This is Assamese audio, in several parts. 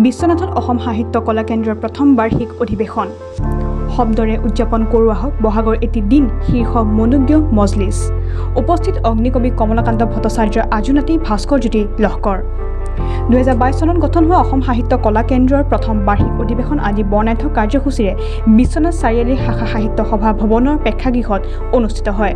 বিশ্বনাথত অসম সাহিত্য কলা কেন্দ্ৰৰ প্ৰথম বাৰ্ষিক অধিৱেশন শব্দৰে উদযাপন কৰোৱা হওক বহাগৰ এটি দিন শীৰ্ষ মনোজ্ঞ মজলিছ উপস্থিত অগ্নিকবি কমলাকান্ত ভট্টাচাৰ্যৰ আজুনাতি ভাস্কৰজ্যোতি লহকৰ 2022 চনত গঠন হোৱা অসম সাহিত্য কলা কেন্দ্ৰৰ প্ৰথম বাৰ্ষিক অধিৱেশন আজি বৰ্ণাঢ্য কাৰ্যসূচীৰে বিশ্বনাথ চাৰিআলি শাখা সাহিত্য সভা ভৱনৰ প্ৰেক্ষাগৃহত অনুষ্ঠিত হয়।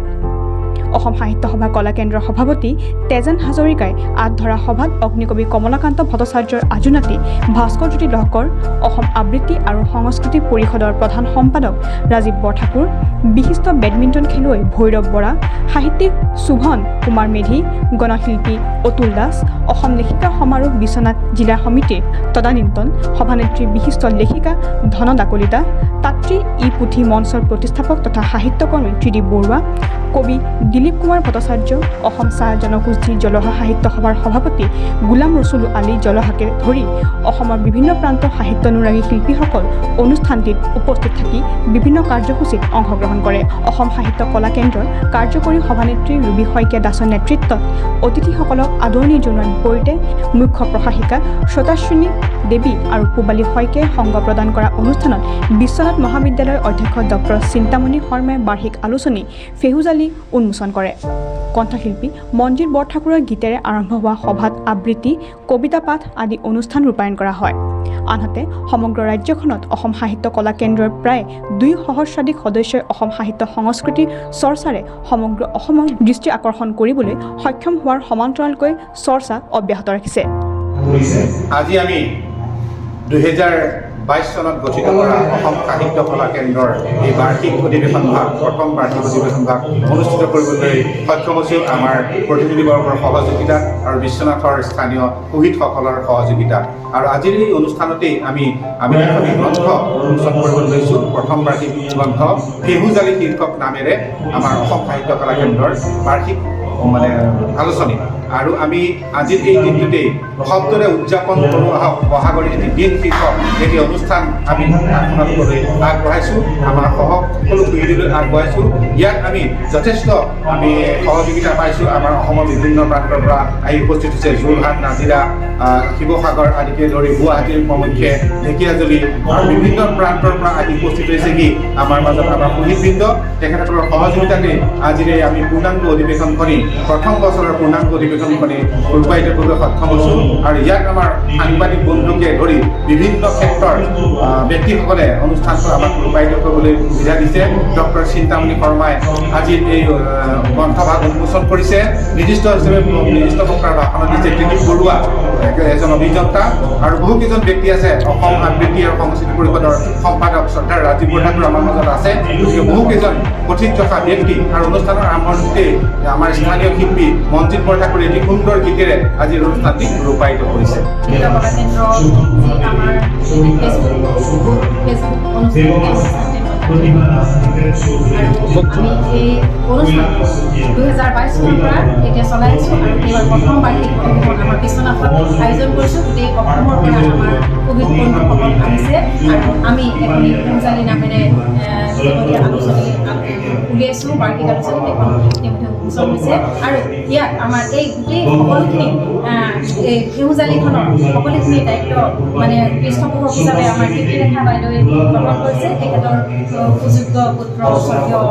অসম সাহিত্য সভা কলা কেন্দ্ৰৰ সভাপতি তেজেন হাজৰিকাই আগধৰা সভাত অগ্নিকবি কমলাকান্ত ভট্টাচাৰ্যৰ আজুনাতি ভাস্কৰজ্যোতি লহকৰ, অসম আবৃত্তি আৰু সংস্কৃতি পৰিষদৰ প্ৰধান সম্পাদক ৰাজীৱ বৰঠাকুৰ, বিশিষ্ট বেডমিণ্টন খেলুৱৈ ভৈৰৱ বৰা, সাহিত্যিক শোভন কুমাৰ মেধি, গণশিল্পী অতুল দাস, অসম লেখিকা সমাৰোহ বিশ্বনাথ জিলা সমিতিৰ তদানীন্তন সভানেত্ৰী বিশিষ্ট লেখিকা ধনদা কলিতা, তাত্ৰী ই পুথি মঞ্চৰ প্ৰতিষ্ঠাপক তথা সাহিত্যকৰ্মী ত্ৰিদীপ বৰুৱা, কবি দিলীপ কুমাৰ ভট্টাচাৰ্য, অসম চাহ জনগোষ্ঠী জলহা সাহিত্য সভাৰ সভাপতি গোলাম ৰছুল আলী জলহাকে ধৰি অসমৰ বিভিন্ন প্ৰান্তৰ সাহিত্যানুৰাগী শিল্পীসকল অনুষ্ঠানটিত উপস্থিত থাকি বিভিন্ন কাৰ্যসূচীত অংশগ্ৰহণ কৰে। অসম সাহিত্য কলা কেন্দ্ৰৰ কাৰ্যকৰী সভানেত্ৰী ৰুবি শইকীয়া দাসৰ নেতৃত্বত অতিথিসকলক আদৰণি জনোৱাৰ বিপৰীতে মুখ্য প্ৰশাসিকা শ্ৰোতাশ্বিনী দেৱী আৰু পূবালী শইকীয়াই সংগ প্ৰদান কৰা অনুষ্ঠানত বিশ্বনাথ মহাবিদ্যালয়ৰ অধ্যক্ষ ডক্টৰ চিন্তামণি শৰ্মাই বাৰ্ষিক আলোচনী ফেহুজালি উন্মোচন কৰে। কণ্ঠশিল্পী মঞ্জিত বৰঠাকুৰৰ গীতেৰে আৰম্ভ হোৱা সভাত আবৃত্তি, কবিতা পাঠ আদি অনুষ্ঠান ৰূপায়ণ কৰা হয়। আনহাতে সমগ্ৰ ৰাজ্যখনত অসম সাহিত্য কলা কেন্দ্ৰৰ প্ৰায় 2 সহস্ৰাধিক সদস্যই অসম সাহিত্য সংস্কৃতিৰ চৰ্চাৰে সমগ্ৰ অসমৰ দৃষ্টি আকৰ্ষণ কৰিবলৈ সক্ষম হোৱাৰ সমান্তৰালকৈ চৰ্চা অব্যাহত ৰাখিছে। আজি আমি 2022 চনত গঠিত কৰা অসম সাহিত্য কলা কেন্দ্ৰৰ এই বাৰ্ষিক অধিৱেশন ভাগ প্ৰথম বাৰ্ষিক অধিৱেশন ভাগ অনুষ্ঠিত কৰিবলৈ সক্ষম হৈছোঁ আমাৰ প্ৰতিনিধিবৰ্গৰ সহযোগিতা আৰু বিশ্বনাথৰ স্থানীয় শহীদসকলৰ সহযোগিতা। আৰু আজিৰ এই অনুষ্ঠানতেই আমি এখন গ্ৰন্থ উন্মোচন কৰিবলৈ লৈছোঁ। প্ৰথম বাৰ্ষিক গ্ৰন্থ ফেহুজালি শীৰ্ষক নামেৰে আমাৰ অসম সাহিত্য কলা কেন্দ্ৰৰ বাৰ্ষিক আলোচনী। আৰু আমি আজিৰ এই দিনটোতেই শব্দৰে উদযাপন কৰোৱা হওক বহাগৰ এটি দিন শীৰ্ষক এটি অনুষ্ঠান আমি আপোনালোকলৈ আগবঢ়াইছোঁ, আমাৰ সকলো সুবিধালৈ আগবঢ়াইছোঁ। ইয়াত আমি যথেষ্ট সহযোগিতা পাইছোঁ। আমাৰ অসমৰ বিভিন্ন প্ৰান্তৰ পৰা আহি উপস্থিত হৈছে। যোৰহাট, নাজিৰা, শিৱসাগৰ আদিকে ধৰি গুৱাহাটীৰ প্ৰমুখ্যে ঢেকীয়াজুলি আৰু বিভিন্ন প্ৰান্তৰ পৰা আহি উপস্থিত হৈছেহি আমাৰ মাজত আমাৰ শহীদবৃন্দ। তেখেতসকলৰ সহযোগিতাতে আজিৰ এই আমি পূৰ্ণাংগ অধিৱেশনখনি প্ৰথম বছৰৰ পূৰ্ণাংগ অধিৱেশনখনি ৰূপায়িত কৰিবলৈ সক্ষম হৈছোঁ। আৰু ইয়াত আমাৰ সাংবাদিক বন্ধুকে ধৰি বিভিন্ন ক্ষেত্ৰৰ ব্যক্তিসকলে অনুষ্ঠানটো আমাক ৰূপায়িত কৰিবলৈ সুবিধা দিছে। ডক্টৰ চিন্তামণি শৰ্মাই আজিৰ এই গ্ৰন্থভাগ উন্মোচন কৰিছে। নিৰ্দিষ্ট বক্তাৰ ভাষণ দিছে ত্ৰিদীপ বৰুৱা, এজন অভিযন্তা, আৰু বহুকেইজন ব্যক্তি আছে। অসম আবৃত্তি আৰু সংস্কৃতি পৰিষদৰ সম্পাদক শ্ৰদ্ধাৰ ৰাজীৱ বৰঠাকুৰ আমাৰ মাজত আছে। গতিকে বহুকেইজন কথিত থকা ব্যক্তি আৰু অনুষ্ঠানৰ আৰম্ভণিতে আমাৰ স্থানীয় শিল্পী মঞ্জিত বৰঠাকুৰে এটি সুন্দৰ গীতেৰে আজিৰ অনুষ্ঠানটি ৰূপায়িত কৰিছে। আমি এই অনুষ্ঠানটো 2022 চনৰ পৰা এতিয়া চলাই আছোঁ আৰু এইবাৰ প্ৰথম বাৰ্ষিক অধিৱেশন আমাৰ বিশ্বনাথত আয়োজন কৰিছোঁ। গোটেই অসমৰ পৰা আমাৰ কবিদ বন্ধুসকল আহিছে আৰু আমি এখন ফেহুজালি নামেৰে আলোচনী উলিয়াইছোঁ। বাৰ্ষিক আলোচনী এখন উন্মোচন হৈছে আৰু ইয়াত আমাৰ এই গোটেই সকলোখিনি এই ফেহুজালিখনৰ সকলোখিনি দায়িত্ব পৃষ্ঠপোষক হিচাপে আমাৰ কীৰ্তিৰেখা বাইদেৱে গ্ৰহণ কৰিছে। তেখেতৰ সুযোগ্য পুত্ৰ স্বৰ্গীয়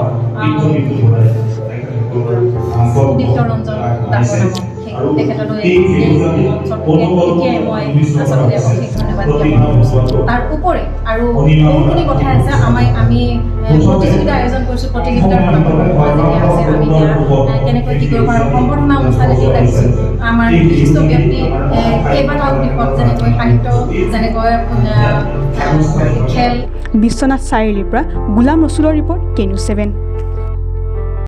দীপ্ত ৰঞ্জন দাসৰ তেখেতলৈ মই আচলতে অশেষ ধন্যবাদ জ্ঞাপন কৰিছোঁ। তাৰ উপৰি আৰু বহুখিনি কথা আছে। আমি প্ৰতিযোগিতা আয়োজন কৰিছোঁ। প্ৰতিযোগিতাৰ ফলাফল আছে। আমি এতিয়া কেনেকৈ কি কৰিব পাৰোঁ সম্বৰ্ধনা অনুষ্ঠান এটি লাগিছোঁ। আমাৰ বিশিষ্ট ব্যক্তি কেইবাটাও দিশত যেনেকৈ সাহিত্য, যেনেকৈ খেল। বিশ্বনাথ চাৰিআলিৰ পৰা গোলাম ৰছুলৰ ৰিপৰ্ট, KNews 7।